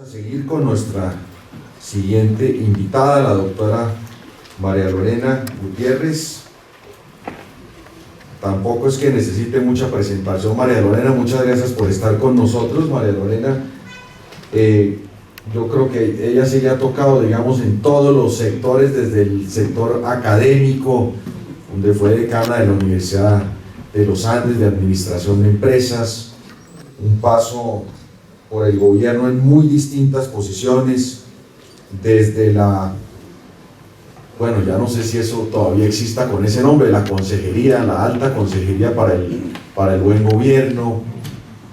A seguir con nuestra siguiente invitada, la doctora María Lorena Gutiérrez. Tampoco es que necesite mucha presentación, María Lorena, muchas gracias por estar con nosotros. María Lorena, yo creo que ella sí le ha tocado, digamos, en todos los sectores, desde el sector académico, donde fue decana de la Universidad de los Andes de Administración de Empresas, un paso por el gobierno en muy distintas posiciones, desde la, bueno, ya no sé si eso todavía exista con ese nombre, la consejería, la alta consejería para el buen gobierno,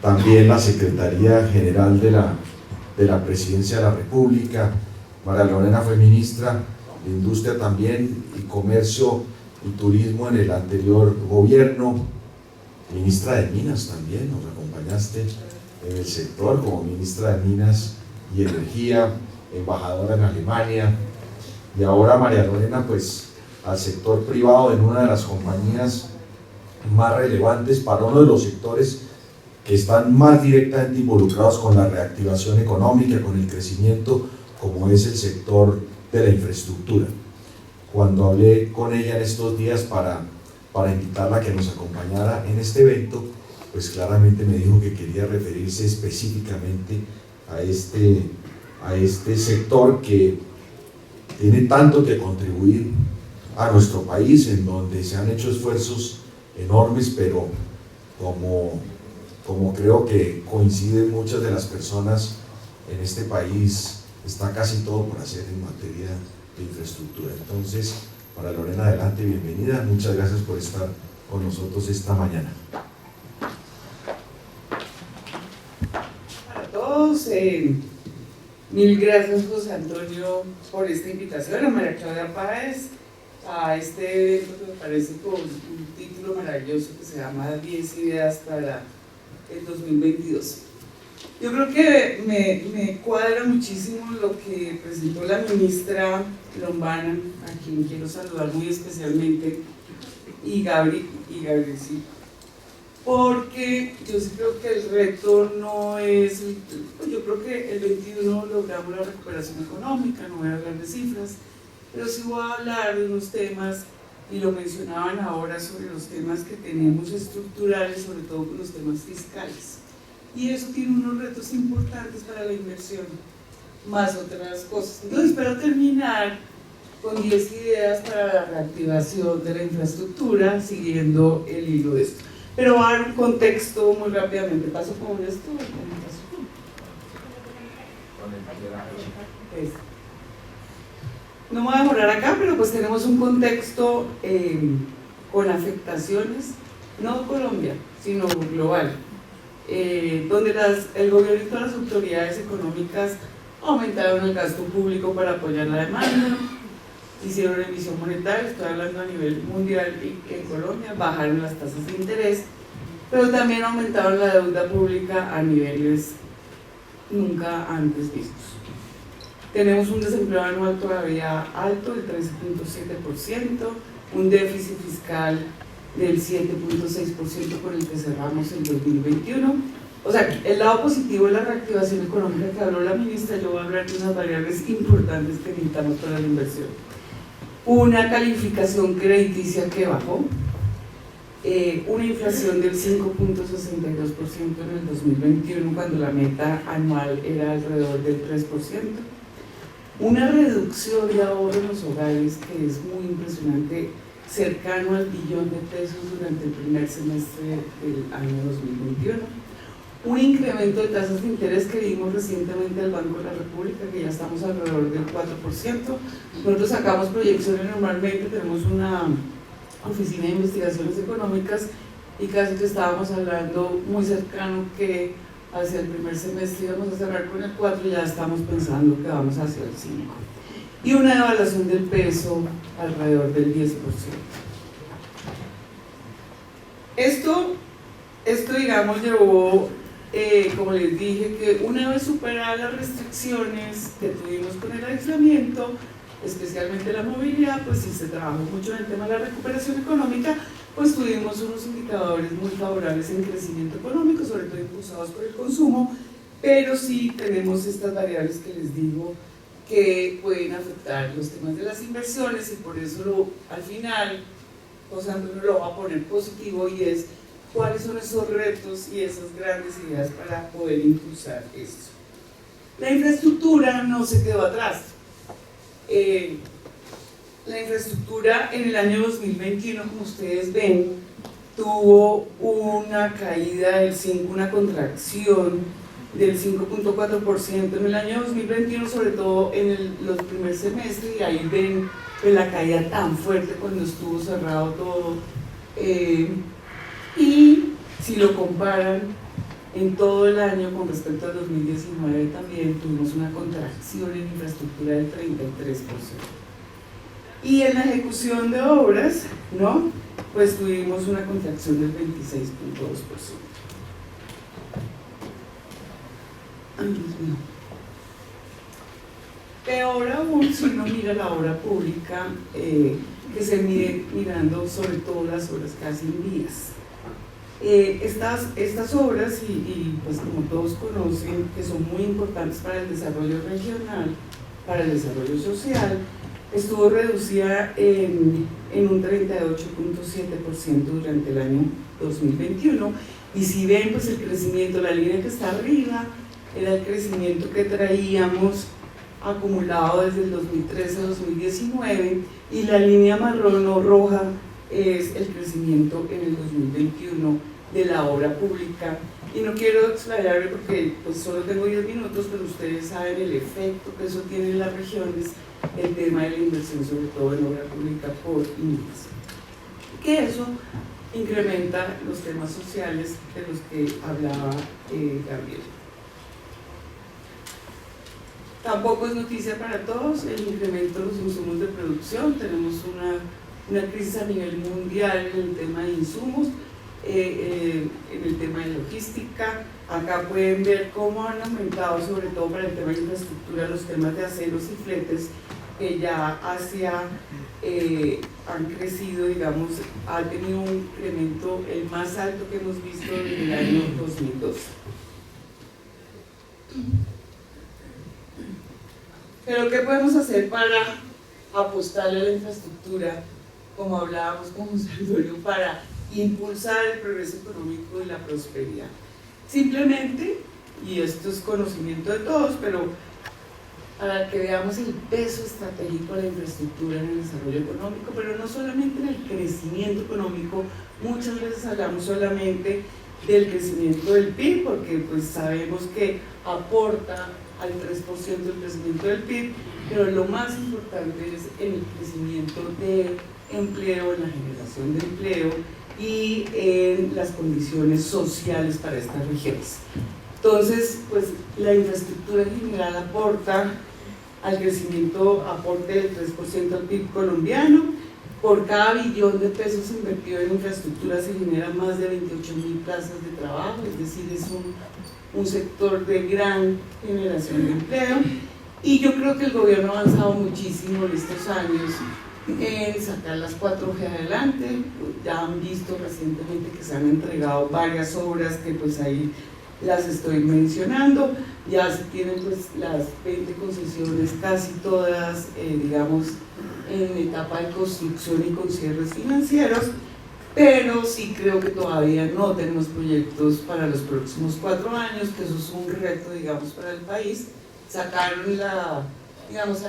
también la Secretaría General de la Presidencia de la República. María Lorena fue ministra de Industria también, y Comercio y Turismo en el anterior gobierno, ministra de Minas también, nos acompañaste en el sector como ministra de Minas y Energía, embajadora en Alemania, y ahora María Lorena pues al sector privado en una de las compañías más relevantes para uno de los sectores que están más directamente involucrados con la reactivación económica, con el crecimiento, como es el sector de la infraestructura. Cuando hablé con ella en estos días para invitarla a que nos acompañara en este evento, pues claramente me dijo que quería referirse específicamente a este sector que tiene tanto que contribuir a nuestro país, en donde se han hecho esfuerzos enormes, pero como creo que coinciden muchas de las personas en este país, está casi todo por hacer en materia de infraestructura. Entonces, para Lorena, adelante, bienvenida, muchas gracias por estar con nosotros esta mañana. Mil gracias, José Antonio, por esta invitación, a María Claudia Páez, a este evento que me parece con un título maravilloso que se llama 10 ideas para el 2022. Yo creo que me cuadra muchísimo lo que presentó la ministra Lombana, a quien quiero saludar muy especialmente, y Gabriel, sí, porque yo sí creo que el reto no es, yo creo que el 21 logramos la recuperación económica, no voy a hablar de cifras, pero sí voy a hablar de unos temas, y lo mencionaban ahora, sobre los temas que tenemos estructurales, sobre todo con los temas fiscales, y eso tiene unos retos importantes para la inversión, más otras cosas. Entonces espero terminar con 10 ideas para la reactivación de la infraestructura, siguiendo el hilo de esto. Pero voy a dar un contexto muy rápidamente. ¿Paso con esto? No me voy a demorar acá, pero pues tenemos un contexto con afectaciones, no Colombia, sino global, donde el gobierno y todas las autoridades económicas aumentaron el gasto público para apoyar la demanda, hicieron emisión monetaria, estoy hablando a nivel mundial y en Colombia, bajaron las tasas de interés, pero también aumentaron la deuda pública a niveles nunca antes vistos. Tenemos un desempleo anual todavía alto, del 13.7%, un déficit fiscal del 7.6% con el que cerramos el 2021. O sea, el lado positivo de la reactivación económica que habló la ministra, yo voy a hablar de unas variables importantes que necesitamos para la inversión. Una calificación crediticia que bajó, una inflación del 5.62% en el 2021, cuando la meta anual era alrededor del 3%, una reducción de ahorro en los hogares que es muy impresionante, cercano al billón de pesos durante el primer semestre del año 2021, un incremento de tasas de interés que vimos recientemente al Banco de la República, que ya estamos alrededor del 4%. Nosotros sacamos proyecciones normalmente, tenemos una oficina de investigaciones económicas, y casi que estábamos hablando muy cercano que hacia el primer semestre íbamos a cerrar con el 4, y ya estamos pensando que vamos hacia el 5. Y una devaluación del peso alrededor del 10%. Esto digamos, llevó, como les dije, que una vez superadas las restricciones que tuvimos con el aislamiento, especialmente la movilidad, pues sí se trabajó mucho en el tema de la recuperación económica, pues tuvimos unos indicadores muy favorables en crecimiento económico, sobre todo impulsados por el consumo, pero sí tenemos estas variables que les digo que pueden afectar los temas de las inversiones, y por eso al final José Antonio lo va a poner positivo, y es cuáles son esos retos y esas grandes ideas para poder impulsar esto. La infraestructura no se quedó atrás. La infraestructura en el año 2021, como ustedes ven, tuvo una caída del 5, una contracción del 5.4% en el año 2021, sobre todo en los primeros semestres, y ahí ven pues, la caída tan fuerte cuando estuvo cerrado todo. Y si lo comparan en todo el año con respecto al 2019, también tuvimos una contracción en infraestructura del 33%. Y en la ejecución de obras, ¿no? Pues tuvimos una contracción del 26.2%. Ay, Dios mío. Peor aún si uno mira la obra pública, que se mide mirando sobre todo las obras casi en vías. Estas obras, y pues como todos conocen, que son muy importantes para el desarrollo regional, para el desarrollo social, estuvo reducida en un 38.7% durante el año 2021, y si ven pues el crecimiento, la línea que está arriba era el crecimiento que traíamos acumulado desde el 2013 a 2019, y la línea marrón o roja es el crecimiento en el 2021 de la obra pública. Y no quiero explayarme porque pues solo tengo 10 minutos, pero ustedes saben el efecto que eso tiene en las regiones, el tema de la inversión, sobre todo en obra pública por índice. Que eso incrementa los temas sociales de los que hablaba Gabriel. Tampoco es noticia para todos el incremento de los insumos de producción. Tenemos una crisis a nivel mundial en el tema de insumos, en el tema de logística. Acá pueden ver cómo han aumentado, sobre todo para el tema de infraestructura, los temas de aceros y fletes, que ya han crecido, digamos, ha tenido un incremento el más alto que hemos visto desde el año 2012. Pero ¿qué podemos hacer para apostarle a la infraestructura, como hablábamos con José Antonio, para impulsar el progreso económico y la prosperidad? Simplemente, y esto es conocimiento de todos, pero para que veamos el peso estratégico de la infraestructura en el desarrollo económico, pero no solamente en el crecimiento económico. Muchas veces hablamos solamente del crecimiento del PIB, porque pues sabemos que aporta al 3% del crecimiento del PIB, pero lo más importante es en el crecimiento de empleo, en la generación de empleo y en las condiciones sociales para estas regiones. Entonces, pues la infraestructura en general aporta al crecimiento, aporte del 3% al PIB colombiano. Por cada billón de pesos invertido en infraestructura se generan más de 28.000 plazas de trabajo, es decir, es un sector de gran generación de empleo. Y yo creo que el gobierno ha avanzado muchísimo en estos años en sacar las 4G adelante. Ya han visto recientemente que se han entregado varias obras que pues ahí las estoy mencionando. Ya se tienen pues las 20 concesiones, casi todas, digamos, en etapa de construcción y con cierres financieros, pero sí creo que todavía no tenemos proyectos para los próximos 4 años, que eso es un reto, digamos, para el país. Sacaron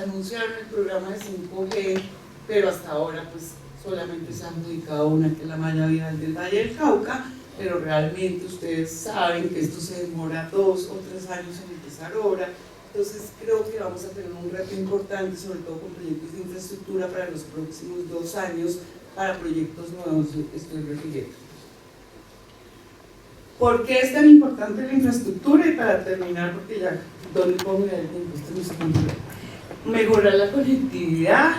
anunciaron el programa de 5G, pero hasta ahora pues solamente se han adjudicado una, que es la malla vial del Valle del Cauca, pero realmente ustedes saben que esto se demora 2 o 3 años en empezar obra. Entonces creo que vamos a tener un reto importante, sobre todo con proyectos de infraestructura para los próximos 2 años, para proyectos nuevos. Estoy refiriendo. ¿Por qué es tan importante la infraestructura? Y para terminar, porque ya, ¿dónde puedo mirar el tiempo? Esto no se controla. Mejorar la conectividad,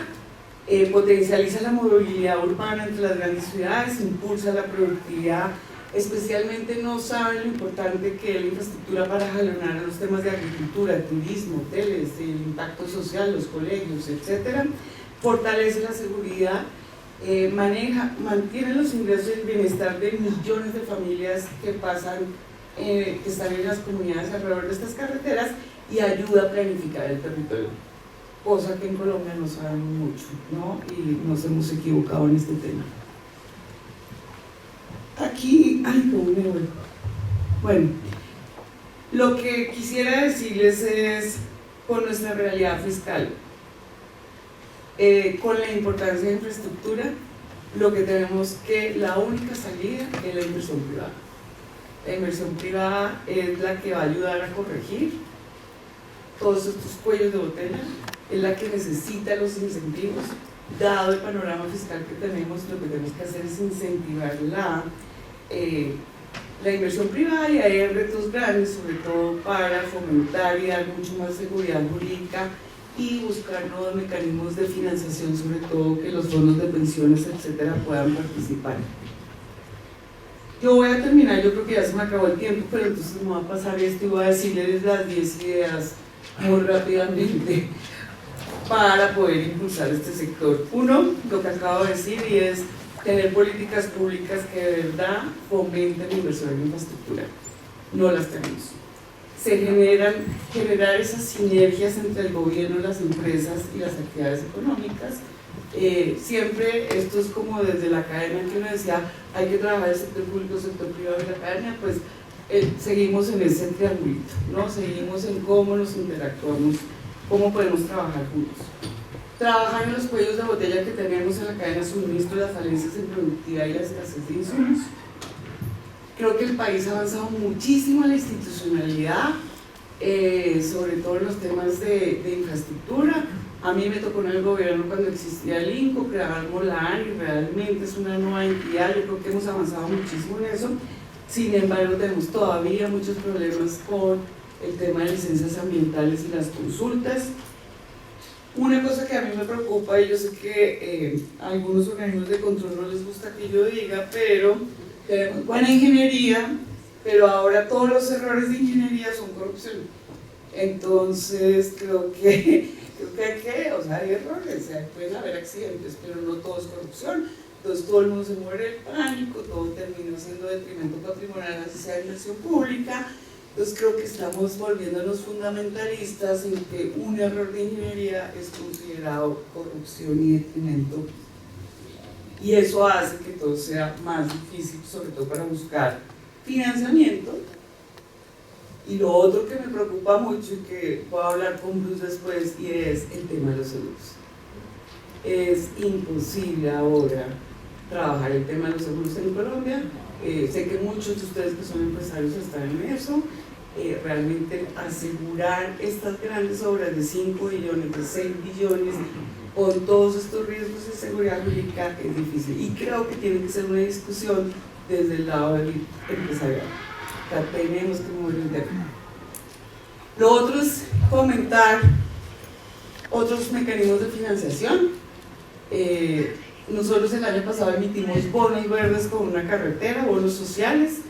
potencializa la movilidad urbana entre las grandes ciudades, impulsa la productividad. Especialmente no saben lo importante que es la infraestructura para jalonar los temas de agricultura, turismo, hoteles, el impacto social, los colegios, etc. Fortalece la seguridad, mantiene los ingresos y el bienestar de millones de familias que pasan que están en las comunidades alrededor de estas carreteras y ayuda a planificar el territorio, cosa que en Colombia no sabemos mucho, ¿no? Y nos hemos equivocado en este tema. Aquí, ay, cómo me voy. Bueno, lo que quisiera decirles es, con nuestra realidad fiscal, con la importancia de infraestructura, lo que tenemos que, la única salida es la inversión privada. La inversión privada es la que va a ayudar a corregir todos estos cuellos de botella, es la que necesita los incentivos. Dado el panorama fiscal que tenemos, lo que tenemos que hacer es incentivar la inversión privada, y hay retos grandes, sobre todo para fomentar y dar mucho más seguridad jurídica y buscar nuevos mecanismos de financiación, sobre todo que los fondos de pensiones, etcétera, puedan participar. Yo voy a terminar, yo creo que ya se me acabó el tiempo, pero entonces me voy a pasar esto y voy a decirles las 10 ideas muy rápidamente para poder impulsar este sector. Uno, lo que acabo de decir, y es tener políticas públicas que de verdad fomenten la inversión en infraestructura. No las tenemos. Generar esas sinergias entre el gobierno, las empresas y las actividades económicas. Siempre esto es como desde la academia, que uno decía hay que trabajar el sector público, el sector privado y la academia, pues seguimos en ese triangulito, ¿no? Seguimos en cómo nos interactuamos, cómo podemos trabajar juntos. Trabajar en los cuellos de botella que tenemos en la cadena de suministro, las falencias en productividad y la escasez de insumos. Creo que el país ha avanzado muchísimo en la institucionalidad, sobre todo en los temas de infraestructura. A mí me tocó en el gobierno cuando existía el INCO, creamos la ANI, realmente es una nueva entidad, yo creo que hemos avanzado muchísimo en eso. Sin embargo, tenemos todavía muchos problemas con el tema de licencias ambientales y las consultas. Una cosa que a mí me preocupa, y yo sé que a algunos organismos de control no les gusta que yo diga, pero tenemos buena ingeniería, pero ahora todos los errores de ingeniería son corrupción. Entonces creo que hay errores, pueden haber accidentes, pero no todo es corrupción. Entonces todo el mundo se muere del pánico, todo termina siendo detrimento patrimonial, así sea inversión pública. Entonces creo que estamos volviéndonos fundamentalistas en que un error de ingeniería es considerado corrupción y detrimento, y eso hace que todo sea más difícil, sobre todo para buscar financiamiento. Y lo otro que me preocupa mucho y que voy a hablar con Bruce después, y es el tema de los seguros. Es imposible ahora trabajar el tema de los seguros en Colombia. Sé que muchos de ustedes que son empresarios están en eso. Realmente asegurar estas grandes obras de 5 billones, de 6 billones, con todos estos riesgos de seguridad jurídica es difícil. Y creo que tiene que ser una discusión desde el lado del empresarial. O sea, tenemos que mover el tema. Lo otro es fomentar otros mecanismos de financiación. Nosotros el año pasado emitimos bonos verdes con una carretera, bonos sociales.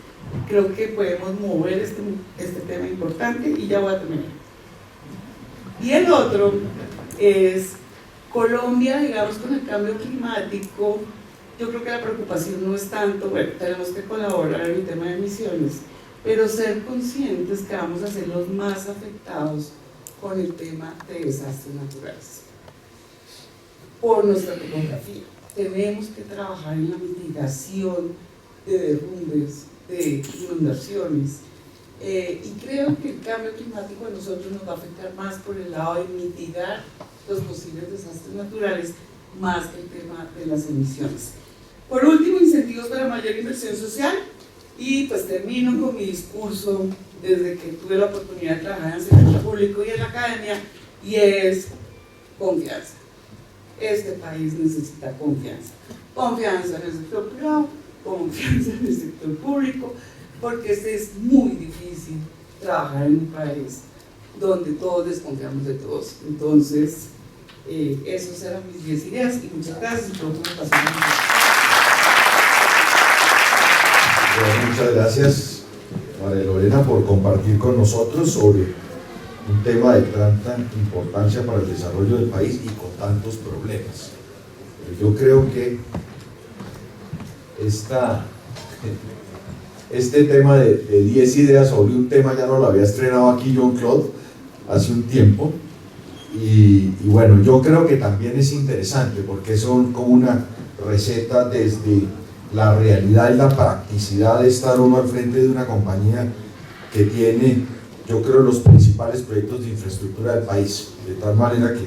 Creo que podemos mover este tema importante, y ya voy a terminar. Y el otro es Colombia, digamos, con el cambio climático. Yo creo que la preocupación no es tanto, bueno, tenemos que colaborar en el tema de emisiones, pero ser conscientes que vamos a ser los más afectados con el tema de desastres naturales. Por nuestra topografía, tenemos que trabajar en la mitigación de derrumbes, de inundaciones, y creo que el cambio climático a nosotros nos va a afectar más por el lado de mitigar los posibles desastres naturales, más que el tema de las emisiones. Por último, incentivos para mayor inversión social, y pues termino con mi discurso desde que tuve la oportunidad de trabajar en el sector público y en la academia, y es confianza. Este país necesita confianza. Confianza en el sector privado, confianza en el sector público, porque es muy difícil trabajar en un país donde todos desconfiamos de todos. Entonces, esas eran mis 10 ideas, y muchas gracias. Muchas gracias, María Lorena, por compartir con nosotros sobre un tema de tanta importancia para el desarrollo del país y con tantos problemas. Yo creo que este tema de 10 ideas sobre un tema ya no lo había estrenado aquí Jean-Claude hace un tiempo. Y bueno, yo creo que también es interesante porque son como una receta desde la realidad y la practicidad de estar uno al frente de una compañía que tiene, yo creo, los principales proyectos de infraestructura del país, de tal manera que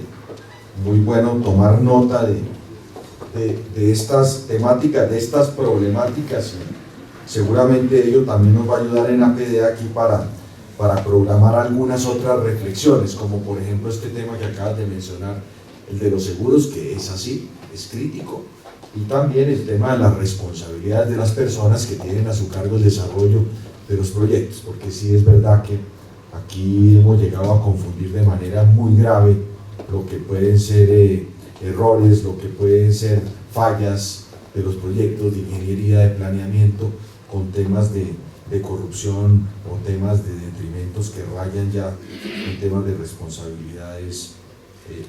muy bueno tomar nota de estas temáticas, de estas problemáticas, y seguramente ello también nos va a ayudar en APD aquí para programar algunas otras reflexiones, como por ejemplo este tema que acabas de mencionar, el de los seguros, que es así, es crítico, y también el tema de las responsabilidades de las personas que tienen a su cargo el desarrollo de los proyectos, porque sí es verdad que aquí hemos llegado a confundir de manera muy grave lo que pueden ser errores, lo que pueden ser fallas de los proyectos de ingeniería, de planeamiento, con temas de corrupción o temas de detrimentos que rayan ya en temas de responsabilidades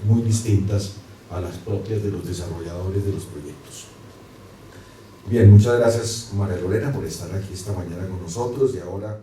muy distintas a las propias de los desarrolladores de los proyectos. Bien, muchas gracias María Lorena por estar aquí esta mañana con nosotros y ahora